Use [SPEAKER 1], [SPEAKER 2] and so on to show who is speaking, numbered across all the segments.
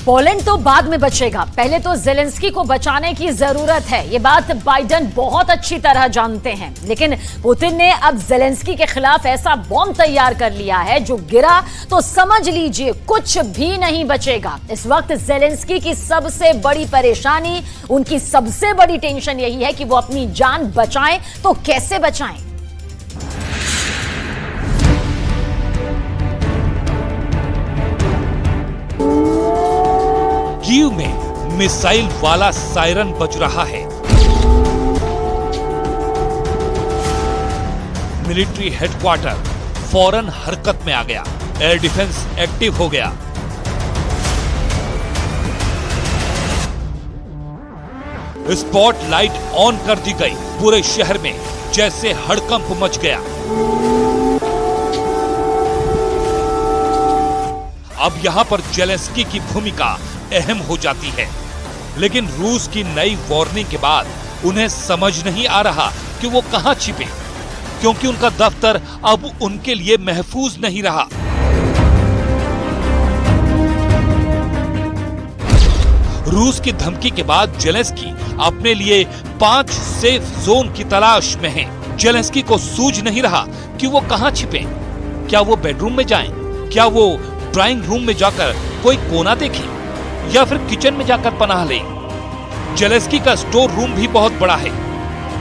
[SPEAKER 1] Poland तो बाद में बचेगा, पहले तो जेलेंस्की को बचाने की जरूरत है। ये बात बाइडेन बहुत अच्छी तरह जानते हैं, लेकिन पुतिन ने अब जेलेंस्की के खिलाफ ऐसा बॉम्ब तैयार कर लिया है जो गिरा तो समझ लीजिए कुछ भी नहीं बचेगा। इस वक्त जेलेंस्की की सबसे बड़ी परेशानी, उनकी सबसे बड़ी टेंशन यही है कि वो अपनी जान बचाएं तो कैसे बचाएं।
[SPEAKER 2] कीव में मिसाइल वाला सायरन बज रहा है। मिलिट्री हेडक्वार्टर फौरन हरकत में आ गया। एयर डिफेंस एक्टिव हो गया। स्पॉटलाइट ऑन कर दी गई। पूरे शहर में जैसे हड़कंप मच गया। अब यहां पर जेलेंस्की की भूमिका अहम हो जाती है, लेकिन रूस की नई वार्निंग के बाद उन्हें समझ नहीं आ रहा कि वो कहां छिपे, क्योंकि उनका दफ्तर अब उनके लिए महफूज नहीं रहा। रूस की धमकी के बाद जेलेंस्की अपने लिए 5 सेफ जोन की तलाश में है। जेलेंस्की को सूझ नहीं रहा कि वो कहां छिपे। क्या वो बेडरूम में जाएं? क्या वो ड्राइंग रूम में जाकर कोई कोना देखें या फिर किचन में जाकर पनाह लें? जेलेंस्की का स्टोर रूम भी बहुत बड़ा है।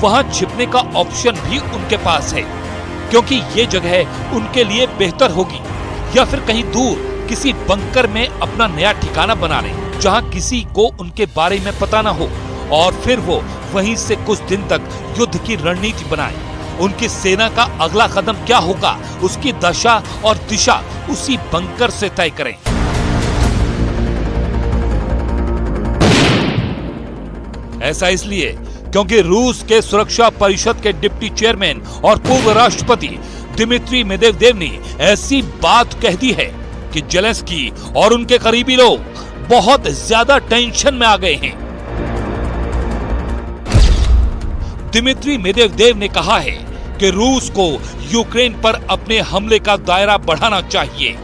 [SPEAKER 2] वहां छिपने का ऑप्शन भी उनके पास है, क्योंकि ये जगह उनके लिए बेहतर होगी। या फिर कहीं दूर किसी बंकर में अपना नया ठिकाना बना लें, जहां किसी को उनके बारे में पता ना हो, और फिर वो वहीं से कुछ दिन तक युद्ध की रणनीति बनाए। उनकी सेना का अगला कदम क्या होगा, उसकी दशा और दिशा उसी बंकर से तय करें। ऐसा इसलिए क्योंकि रूस के सुरक्षा परिषद के डिप्टी चेयरमैन और पूर्व राष्ट्रपति दिमित्री मेदवेदेव ने ऐसी बात कह दी है कि जेलेंस्की और उनके करीबी लोग बहुत ज्यादा टेंशन में आ गए हैं। दिमित्री मेदवेदेव ने कहा है कि रूस को यूक्रेन पर अपने हमले का दायरा बढ़ाना चाहिए।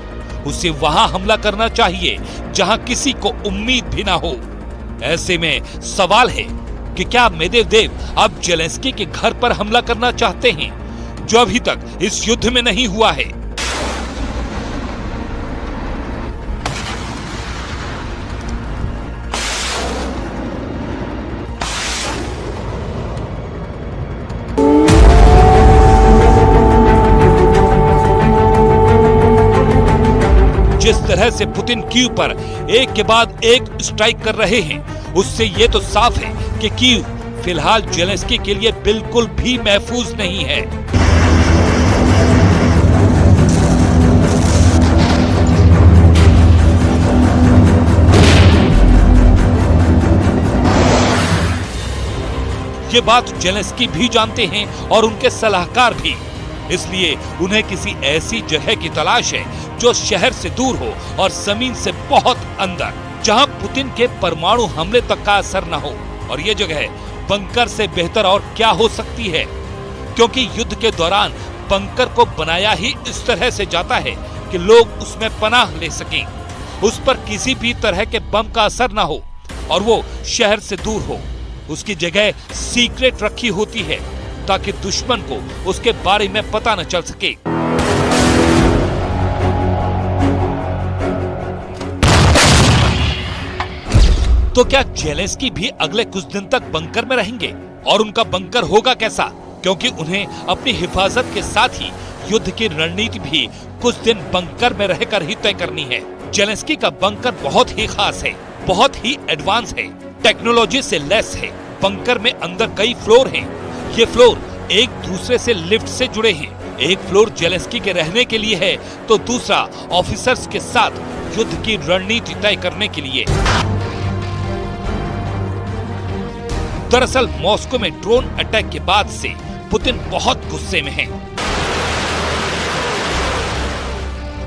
[SPEAKER 2] उसे वहां हमला करना चाहिए जहां किसी को उम्मीद भी ना हो। ऐसे में सवाल है कि क्या मेदवेदेव अब जेलेंस्की के घर पर हमला करना चाहते हैं, जो अभी तक इस युद्ध में नहीं हुआ है। जिस तरह से पुतिन कीव पर एक के बाद एक स्ट्राइक कर रहे हैं, उससे ये तो साफ है कि कीव फिलहाल जेलेंस्की के लिए बिल्कुल भी महफूज नहीं है। ये बात जेलेंस्की भी जानते हैं और उनके सलाहकार भी। इसलिए उन्हें किसी ऐसी जगह की तलाश है जो शहर से दूर हो और जमीन से बहुत अंदर, जहां पुतिन के परमाणु हमले तक का असर न हो। और ये जगह बंकर से बेहतर और क्या हो सकती है, क्योंकि युद्ध के दौरान बंकर को बनाया ही इस तरह से जाता है कि लोग उसमें पनाह ले सकें, उस पर किसी भी तरह के बम का असर न हो और वो शहर से दूर हो। उसकी जगह सीक्रेट रखी होती है ताकि दुश्मन को उसके बारे में पता न चल सके। तो क्या जेलेंस्की भी अगले कुछ दिन तक बंकर में रहेंगे? और उनका बंकर होगा कैसा? क्योंकि उन्हें अपनी हिफाजत के साथ ही युद्ध की रणनीति भी कुछ दिन बंकर में रहकर ही तय करनी है। जेलेंस्की का बंकर बहुत ही खास है, बहुत ही एडवांस है, टेक्नोलॉजी से लेस है। बंकर में अंदर कई फ्लोर हैं। ये फ्लोर एक दूसरे से लिफ्ट से जुड़े हैं। एक फ्लोर जेलेंस्की के रहने के लिए है तो दूसरा ऑफिसर्स के साथ युद्ध की रणनीति तय करने के लिए। दरअसल मॉस्को में ड्रोन अटैक के बाद से पुतिन बहुत गुस्से में हैं।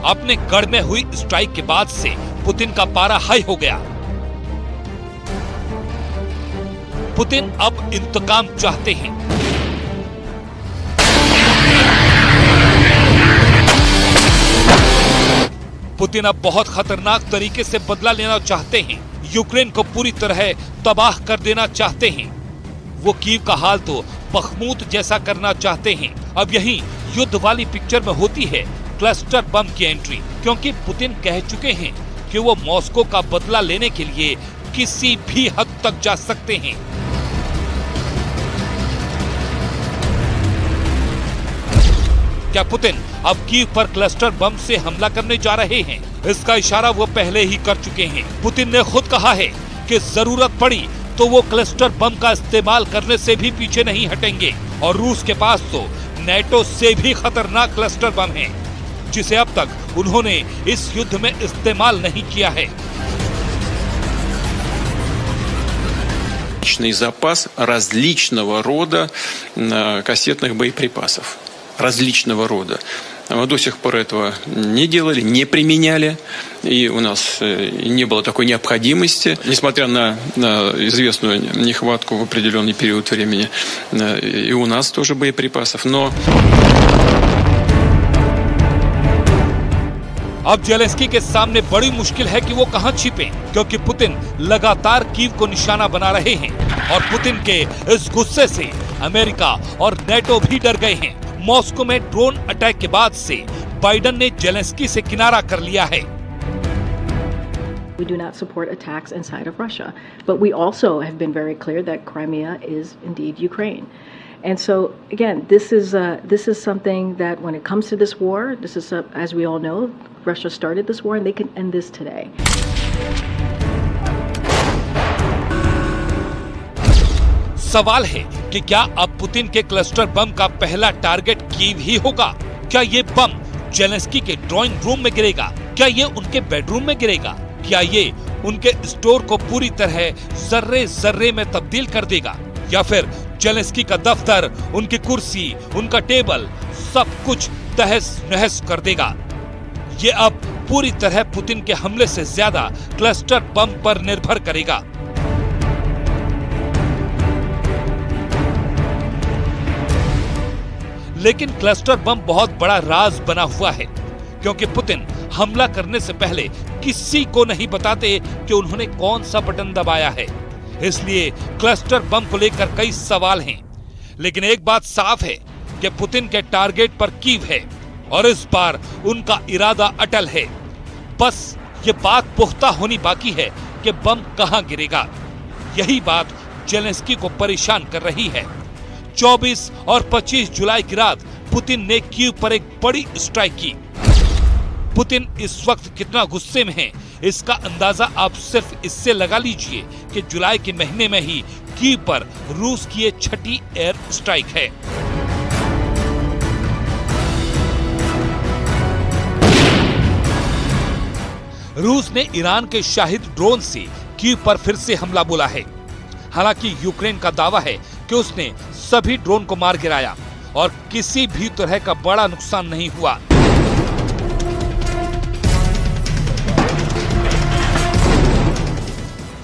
[SPEAKER 2] अपने गढ़ में हुई स्ट्राइक के बाद से पुतिन का पारा हाई हो गया। पुतिन अब इंतकाम चाहते हैं। पुतिन अब बहुत खतरनाक तरीके से बदला लेना चाहते हैं। यूक्रेन को पूरी तरह तबाह कर देना चाहते हैं। वो कीव का हाल तो बखमूत जैसा करना चाहते हैं। अब यही युद्ध वाली पिक्चर में होती है क्लस्टर बम की एंट्री, क्योंकि पुतिन कह चुके हैं कि वो मॉस्को का बदला लेने के लिए किसी भी हद तक जा सकते हैं। क्या पुतिन अब कीव पर क्लस्टर बम से हमला करने जा रहे हैं? इसका इशारा वो पहले ही कर चुके हैं। पुतिन ने खुद कहा है कि जरूरत पड़ी तो वो क्लस्टर बम का इस्तेमाल करने से भी पीछे नहीं हटेंगे। और रूस के पास तो नेटो से भी खतरनाक क्लस्टर बम है, जिसे अब तक उन्होंने इस युद्ध में इस्तेमाल नहीं किया है।
[SPEAKER 3] Личный запас различного рода кассетных боеприпасов. Различного рода. Мы до сих пор этого не делали, не применяли, и у нас не было такой необходимости. Несмотря на известную нехватку в определенный период времени, и у нас тоже боеприпасов, но...
[SPEAKER 2] अब जेलेंस्की के सामने बड़ी मुश्किल है कि वो कहां छिपे, क्योंकि पुतिन लगातार कीव को निशाना बना रहे हैं और पुतिन के इस गुस्से से अमेरिका और नेटो भी डर गए हैं। मॉस्को में ड्रोन अटैक के बाद से बाइडेन ने जेलेंस्की से किनारा कर लिया है।
[SPEAKER 4] We do not support attacks inside of Russia, but we also have been very clear that Crimea is indeed Ukraine. And so, again, this is something that when it comes to this war, this is, as we all know, Russia started this war and they can end this today.
[SPEAKER 2] सवाल है कि क्या अब Putin के cluster bomb का पहला target Kyiv ही होगा? क्या ये बम जेलेंस्की के ड्राइंग रूम में गिरेगा? क्या ये उनके बेडरूम में गिरेगा? क्या ये उनके स्टोर को पूरी तरह जर्रे जर्रे में तब्दील कर देगा? या फिर जेलेंस्की का दफ्तर, उनकी कुर्सी, उनका टेबल, सब कुछ तहस नहस कर देगा? ये अब पूरी तरह पुतिन के हमले से ज्यादा क्लस्टर बम पर निर्भर करेगा। लेकिन क्लस्टर बम बहुत बड़ा राज बना हुआ है, क्योंकि पुतिन हमला करने से पहले किसी को नहीं बताते कि उन्होंने कौन सा बटन दबाया है। इसलिए क्लस्टर बम को लेकर कई सवाल हैं। लेकिन एक बात साफ है कि पुतिन के टारगेट पर कीव है और इस बार उनका इरादा अटल है। बस ये बात पुख्ता होनी बाकी है कि बम कहां गिरेगा। यही बात जेलेंस्की को परेशान कर रही है। 24 और 25 जुलाई की रात पुतिन ने कीव पर एक बड़ी स्ट्राइक की। पुतिन इस वक्त कितना गुस्से में है, इसका अंदाजा आप सिर्फ इससे लगा लीजिए कि जुलाई के महीने में ही कीव पर रूस की ये छठी एयर स्ट्राइक है। रूस ने ईरान के शाहिद ड्रोन से कीव पर फिर से हमला बोला है। हालांकि यूक्रेन का दावा है कि उसने सभी ड्रोन को मार गिराया और किसी भी तरह का बड़ा नुकसान नहीं हुआ।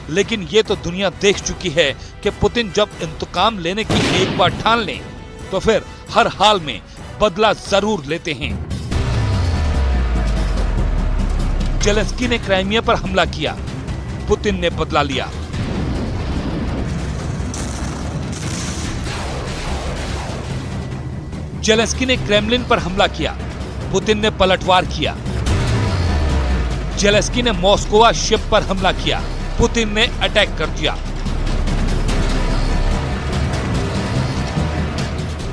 [SPEAKER 2] लेकिन ये तो दुनिया देख चुकी है कि पुतिन जब इंतकाम लेने की एक बार ठान लें तो फिर हर हाल में बदला जरूर लेते हैं। जेलेंस्की ने क्राइमिया पर हमला किया, पुतिन ने बदला लिया। जेलेंस्की ने क्रेमलिन पर हमला किया, पुतिन ने पलटवार किया। जेलेंस्की ने मॉस्को शिप पर हमला किया, पुतिन ने अटैक कर दिया।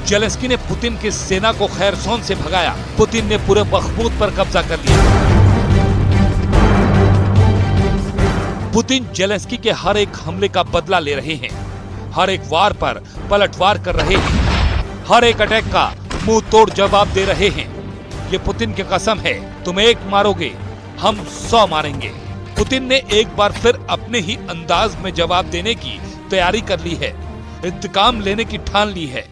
[SPEAKER 2] जेलेंस्की ने पुतिन की सेना को खैरसोन से भगाया, पुतिन ने पूरे बखमूत पर कब्जा कर लिया। पुतिन जेलेंस्की के हर एक हमले का बदला ले रहे हैं, हर एक वार पर पलटवार कर रहे हैं, हर एक अटैक का मुंह तोड़ जवाब दे रहे हैं। ये पुतिन की कसम है, तुम एक मारोगे हम 100 मारेंगे। पुतिन ने एक बार फिर अपने ही अंदाज में जवाब देने की तैयारी कर ली है, इंतकाम लेने की ठान ली है।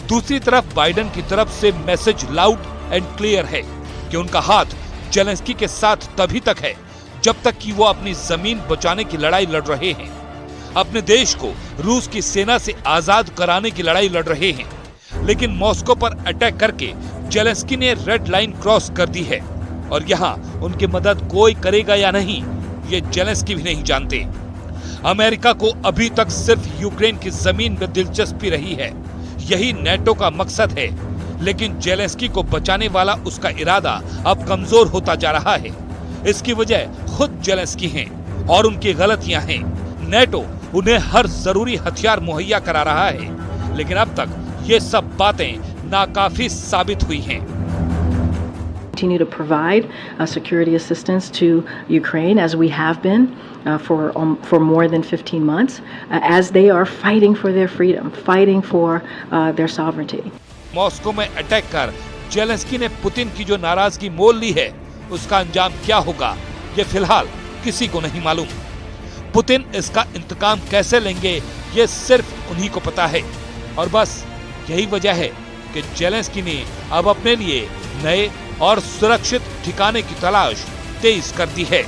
[SPEAKER 2] दूसरी तरफ बाइडेन की तरफ से मैसेज लाउड एंड क्लियर है कि उनका हाथ जेलेंस्की के साथ तभी तक है जब तक कि वो अपनी जमीन बचाने की लड़ाई लड़ रहे हैं। अपने देश को रूस की सेना से आजाद कराने की लड़ाई लड़ रहे हैं, लेकिन मॉस्को पर अटैक करके जेलेंस्की ने रेड लाइन क्रॉस कर दी है और यहाँ उनकी मदद कोई करेगा या नहीं, ये जेलेंस्की भी नहीं जानते। अमेरिका को अभी तक सिर्फ यूक्रेन की जमीन में दिलचस्पी रही है, यही नेटो का मकसद है, लेकिन जेलेंस्की को बचाने वाला उसका इरादा अब कमजोर होता जा रहा है। इसकी वजह खुद जेलेंस्की हैं और उनकी गलतियां हैं। नेटो उन्हें हर जरूरी हथियार मुहैया करा रहा है, लेकिन अब तक ये सब बातें नाकाफी साबित हुई हैं।
[SPEAKER 4] Continue to provide security assistance to Ukraine as we have been for more than 15 months as they are fighting for their freedom, fighting for their sovereignty.
[SPEAKER 2] Moscow में अटैक कर जेलेंस्की ने पुतिन की जो नाराजगी मोल ली है, उसका अंजाम क्या होगा ये फिलहाल किसी को नहीं मालूम। पुतिन इसका इंतकाम कैसे लेंगे ये सिर्फ उन्हीं को पता है और बस यही वजह है कि जेलेंस्की ने अब अपने लिए नए और सुरक्षित ठिकाने की तलाश तेज कर दी है।